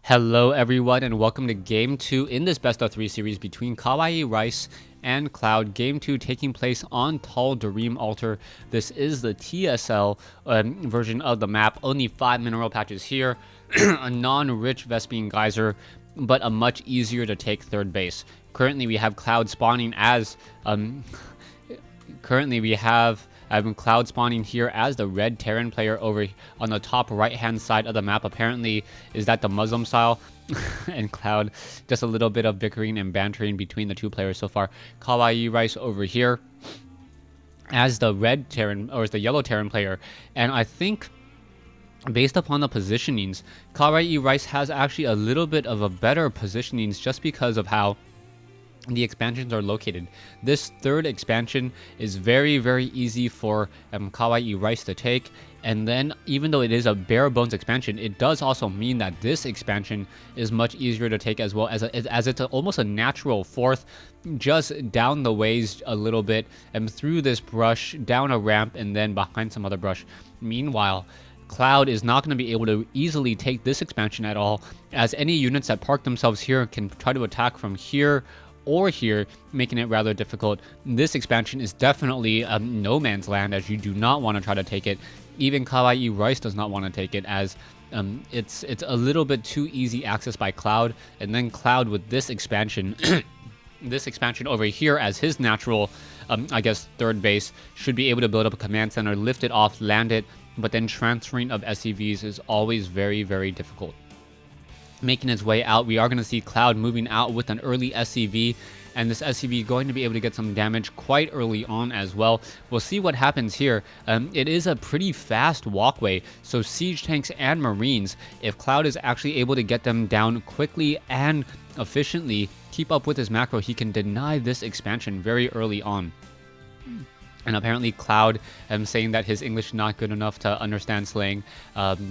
Hello everyone and welcome to Game 2 in this best of 3 series between KawaiiRice and Cloud. Game 2 taking place on Tall Dream Altar. This is the TSL version of the map. Only 5 mineral patches here, a non-rich Vespene Geyser, but a much easier to take third base. Currently we have Cloud spawning as... Cloud spawning here as the red Terran player over on the top right hand side of the map. Apparently, is that the Muslim style? And Cloud, just a little bit of bickering and bantering between the two players so far. KawaiiRice over here as the red Terran, or as the yellow Terran player. And I think, based upon the positionings, KawaiiRice has actually a little bit of a better positionings just because of how the expansions are located. This third expansion is very easy for KawaiiRice to take, and then even though it is a bare bones expansion, it does also mean that this expansion is much easier to take as well, as it's almost a natural fourth, just down the ways a little bit and through this brush, down a ramp, and then behind some other brush. Meanwhile, Cloud is not going to be able to easily take this expansion at all, as any units that park themselves here can try to attack from here or here, making it rather difficult. This expansion is definitely no man's land, as you do not want to try to take it. Even KawaiiRice does not want to take it, as it's a little bit too easy access by Cloud. And then Cloud with this expansion this expansion over here as his natural I guess third base, should be able to build up a command center, lift it off, land it, but then transferring of SCVs is always very difficult. Making its way out, we are going to see Cloud moving out with an early SCV, and this SCV going to be able to get some damage quite early on as well. We'll see what happens here. It is a pretty fast walkway, so siege tanks and marines, if Cloud is actually able to get them down quickly and efficiently, keep up with his macro, he can deny this expansion very early on. And apparently Cloud saying that his English not good enough to understand slang.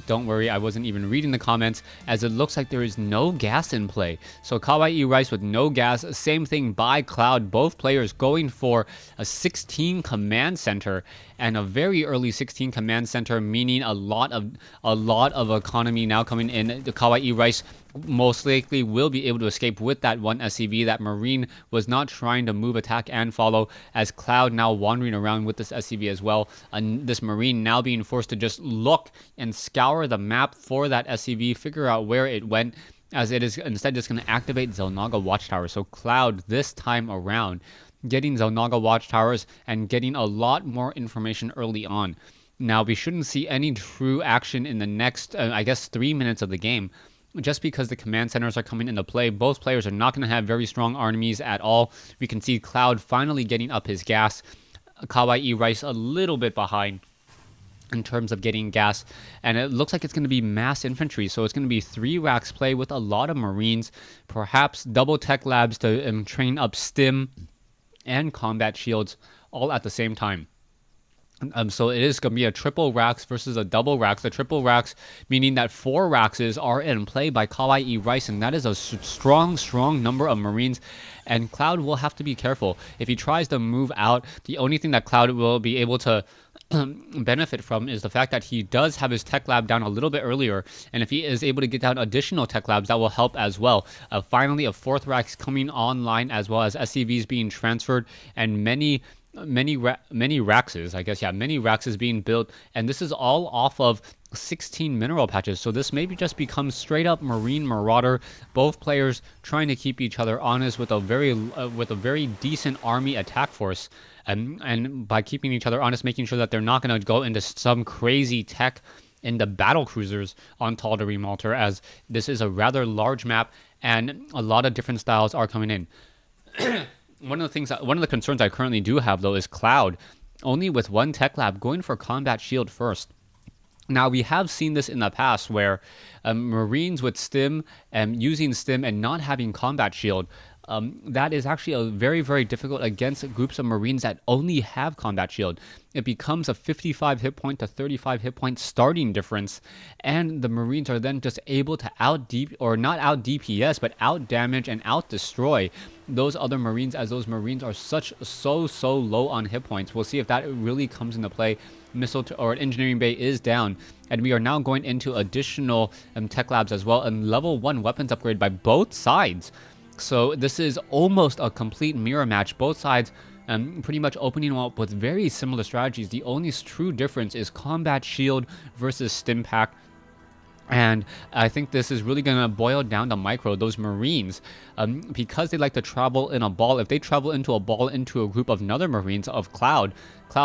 Don't worry, I wasn't even reading the comments, as it looks like there is no gas in play. So KawaiiRice with no gas, same thing by Cloud. Both players going for a 16 command center, and a very early 16 command center, meaning a lot of economy now coming in. The KawaiiRice most likely will be able to escape with that one SCV. That Marine was not trying to move, attack, and follow, as Cloud now wandering around with this SCV as well. And this Marine now being forced to just look and scour the map for that SCV, figure out where it went, as it is instead just going to activate Xel'Naga Watchtower. So Cloud this time around getting Xel'Naga Watchtowers and getting a lot more information early on. Now, we shouldn't see any true action in the next, I guess, 3 minutes of the game, just because the command centers are coming into play. Both players are not going to have very strong armies at all. We can see Cloud finally getting up his gas. KawaiiRice a little bit behind in terms of getting gas, and it looks like it's going to be mass infantry, so it's going to be 3 racks play with a lot of marines, perhaps double tech labs to train up stim and combat shields all at the same time. So it is going to be a triple racks versus a double racks. The triple racks meaning that 4 raxes are in play by KawaiiRice, and that is a strong number of marines. And Cloud will have to be careful. If he tries to move out, the only thing that Cloud will be able to benefit from is the fact that he does have his tech lab down a little bit earlier, and if he is able to get down additional tech labs, that will help as well. Finally, a 4th rack coming online, as well as SCVs being transferred, and many raxes, I guess, many raxes being built, and this is all off of 16 mineral patches. So this maybe just becomes straight up Marine Marauder. Both players trying to keep each other honest with a very decent army attack force, and by keeping each other honest, making sure that they're not going to go into some crazy tech in the battle cruisers on Tall Dream Altar, as this is a rather large map and a lot of different styles are coming in. One of the concerns I currently do have, though, is Cloud only with 1 tech lab going for combat shield first. Now, we have seen this in the past where Marines with stim using stim and not having combat shield, that is actually a very difficult against groups of Marines that only have combat shield. It becomes a 55 hit point to 35 hit point starting difference, and the Marines are then just able to not out DPS, but out damage and out destroy those other Marines, as those Marines are so low on hit points. We'll see if that really comes into play or engineering bay is down, and we are now going into additional tech labs as well, and level 1 weapons upgrade by both sides. So this is almost a complete mirror match. Both sides pretty much opening up with very similar strategies. The only true difference is combat shield versus stim pack. And I think this is really going to boil down to micro, those Marines, because they like to travel in a ball. If they travel into a ball into a group of another Marines of Cloud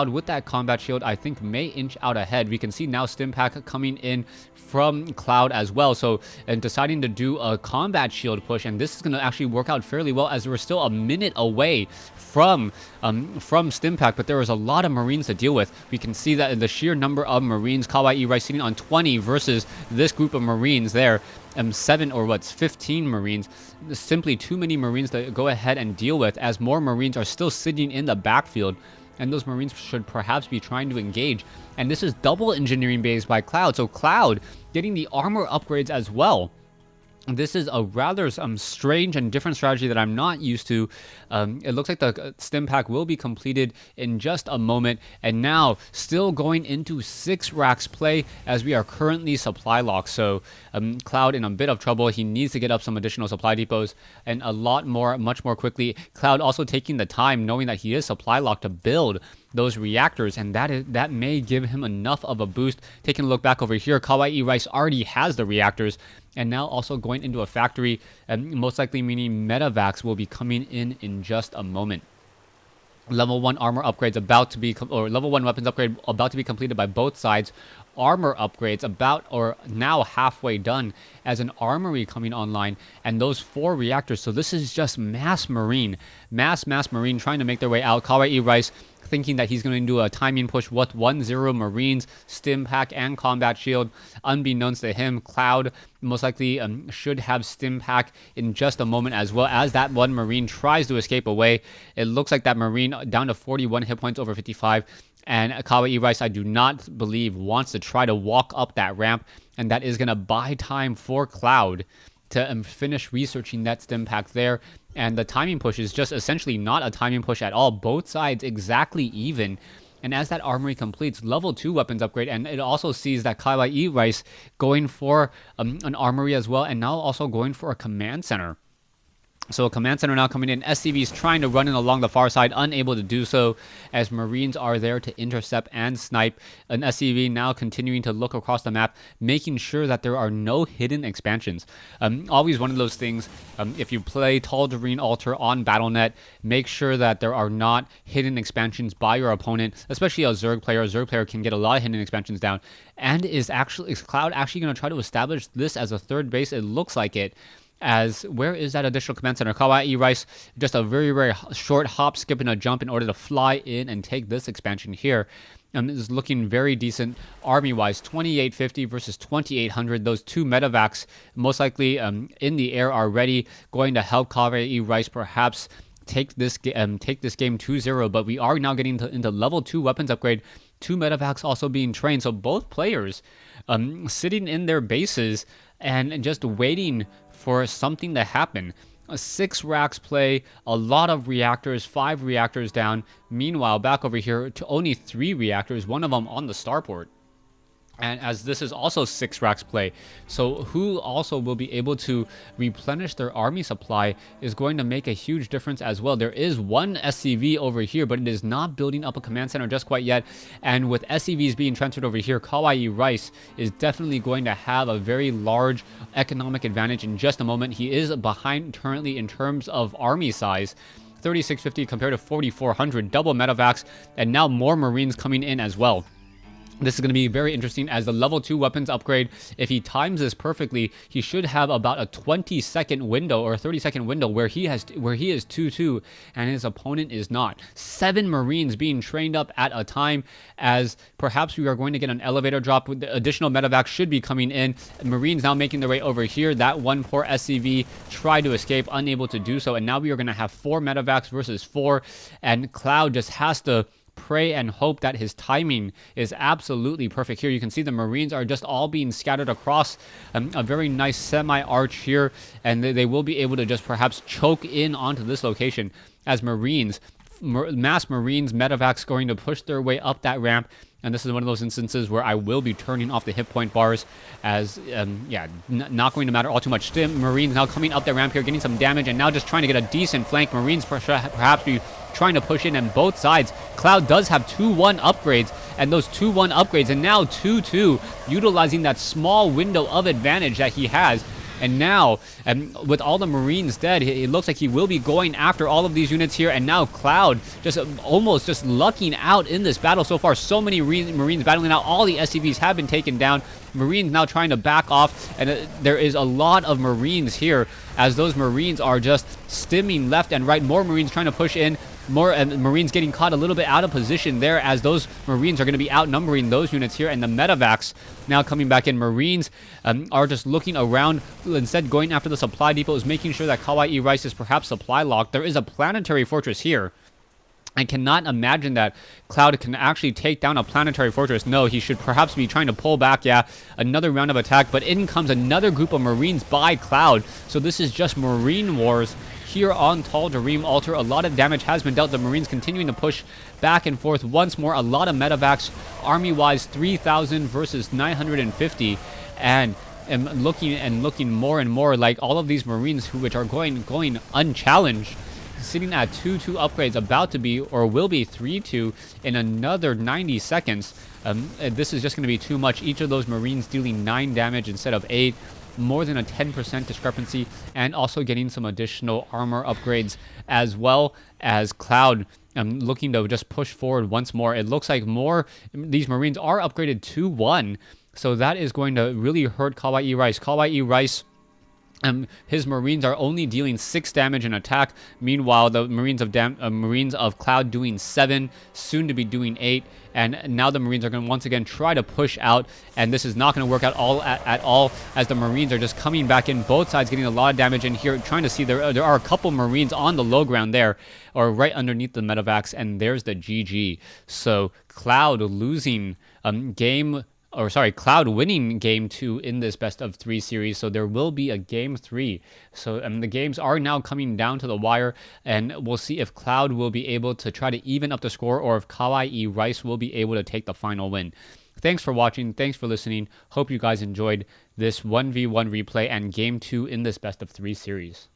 with that combat shield, I think may inch out ahead. We can see now Stimpack coming in from Cloud as well. So, and deciding to do a combat shield push, and this is going to actually work out fairly well, as we're still a minute away from Stimpack, but there was a lot of Marines to deal with. We can see that in the sheer number of Marines, KawaiiRice sitting on 20 versus this group of Marines there. 15 Marines. Simply too many Marines to go ahead and deal with, as more Marines are still sitting in the backfield, and those Marines should perhaps be trying to engage. And this is double engineering base by Cloud, so Cloud getting the armor upgrades as well. This is a rather strange and different strategy that I'm not used to. It looks like the stim pack will be completed in just a moment, and now still going into 6 racks play, as we are currently supply locked. So Cloud in a bit of trouble. He needs to get up some additional supply depots, and much more quickly. Cloud also taking the time, knowing that he is supply locked, to build those reactors, and that may give him enough of a boost. Taking a look back over here, KawaiiRice already has the reactors, and now also going into a factory, and most likely meaning Metavacs will be coming in just a moment. Level 1 armor upgrades about to be, or level 1 weapons upgrade about to be completed by both sides. Armor upgrades now halfway done, as an armory coming online, and those 4 reactors. So this is just mass Marine trying to make their way out. KawaiiRice thinking that he's going to do a timing push with 1-0 Marines, stim pack, and combat shield. Unbeknownst to him, Cloud most likely should have stim pack in just a moment, as well as that one Marine tries to escape away. It looks like that Marine down to 41 hit points over 55. And KawaiiRice, I do not believe, wants to try to walk up that ramp, and that is going to buy time for Cloud to finish researching that stim pack there. And the timing push is just essentially not a timing push at all. Both sides exactly even. And as that armory completes, level 2 weapons upgrade, and it also sees that KawaiiRice going for an armory as well, and now also going for a command center. So a command center now coming in. SCVs trying to run in along the far side, unable to do so, as Marines are there to intercept and snipe. An SCV now continuing to look across the map, making sure that there are no hidden expansions. Always one of those things, if you play Tall Terrain Altar on Battle.net, make sure that there are not hidden expansions by your opponent, especially a Zerg player. A Zerg player can get a lot of hidden expansions down. And is Cloud actually going to try to establish this as a third base? It looks like it. As where is that additional command center? KawaiiRice, just a very, very short hop, skip, and a jump in order to fly in and take this expansion here. Is looking very decent army-wise. 2850 versus 2800. Those 2 Metavacs most likely in the air are ready, going to help KawaiiRice perhaps take this game 2-0. But we are now getting into level 2 weapons upgrade. 2 Metavacs also being trained. So both players sitting in their bases and just waiting for something to happen. 6 racks play, a lot of reactors, 5 reactors down. Meanwhile, back over here to only 3 reactors, one of them on the starport. And as this is also 6 racks play, so who also will be able to replenish their army supply is going to make a huge difference as well. There is one SCV over here, but it is not building up a command center just quite yet. And with SCVs being transferred over here, KawaiiRice is definitely going to have a very large economic advantage in just a moment. He is behind currently in terms of army size. 3650 compared to 4400, double Metavacs, and now more Marines coming in as well. This is going to be very interesting, as the level 2 weapons upgrade, if he times this perfectly, he should have about a 20-second window or a 30-second window where he is 2-2 and his opponent is not. 7 Marines being trained up at a time, as perhaps we are going to get an elevator drop. With the additional Metavac should be coming in. Marines now making their way over here. That one poor SCV tried to escape, unable to do so, and now we are going to have 4 Metavacs versus 4, and Cloud just has to pray and hope that his timing is absolutely perfect. Here you can see the Marines are just all being scattered across a very nice semi-arch here, and they will be able to just perhaps choke in onto this location, as mass Marines, Metavacs going to push their way up that ramp And this is one of those instances where I will be turning off the hit point bars as, not going to matter all too much. Marines now coming up the ramp here, getting some damage, and now just trying to get a decent flank. Marines perhaps be trying to push in on both sides. Cloud does have 2-1 upgrades, and those 2-1 upgrades, and now 2-2, utilizing that small window of advantage that he has. And now, with all the Marines dead, it looks like he will be going after all of these units here. And now Cloud just almost just lucking out in this battle so far. So many Marines battling out. All the SCVs have been taken down. Marines now trying to back off. And there is a lot of Marines here as those Marines are just stimming left and right. More Marines trying to push in. More Marines getting caught a little bit out of position there as those Marines are going to be outnumbering those units here. And the Medivacs now coming back in. Marines are just looking around, instead going after the supply depots, making sure that KawaiiRice is perhaps supply locked. There is a planetary fortress here. I cannot imagine that Cloud can actually take down a planetary fortress. No, he should perhaps be trying to pull back. Yeah, another round of attack, but in comes another group of Marines by Cloud. So this is just Marine Wars here on Tal'Darim Altar. A lot of damage has been dealt. The Marines continuing to push back and forth once more. A lot of Medivacs, army-wise, 3,000 versus 950, and looking more and more like all of these Marines which are going unchallenged, sitting at 2-2 upgrades, about to be or will be 3-2 in another 90 seconds. This is just going to be too much. Each of those Marines dealing 9 damage instead of 8. More than a 10% discrepancy, and also getting some additional armor upgrades, as well as Cloud looking to just push forward once more. It looks like these Marines are upgraded 2-1, so that is going to really hurt KawaiiRice. KawaiiRice, his Marines are only dealing 6 damage in attack. Meanwhile, the Marines of Cloud doing 7, soon to be doing 8. And now the Marines are going to once again try to push out, and this is not going to work out at all, as the Marines are just coming back in. Both sides getting a lot of damage in here. Trying to see there are a couple Marines on the low ground there, or right underneath the Medivacs, and there's the GG. So Cloud losing Cloud winning game 2 in this best of 3 series. So there will be a game 3. So the games are now coming down to the wire, and we'll see if Cloud will be able to try to even up the score, or if KawaiiRice will be able to take the final win. Thanks for watching. Thanks for listening. Hope you guys enjoyed this 1v1 replay and game 2 in this best of 3 series.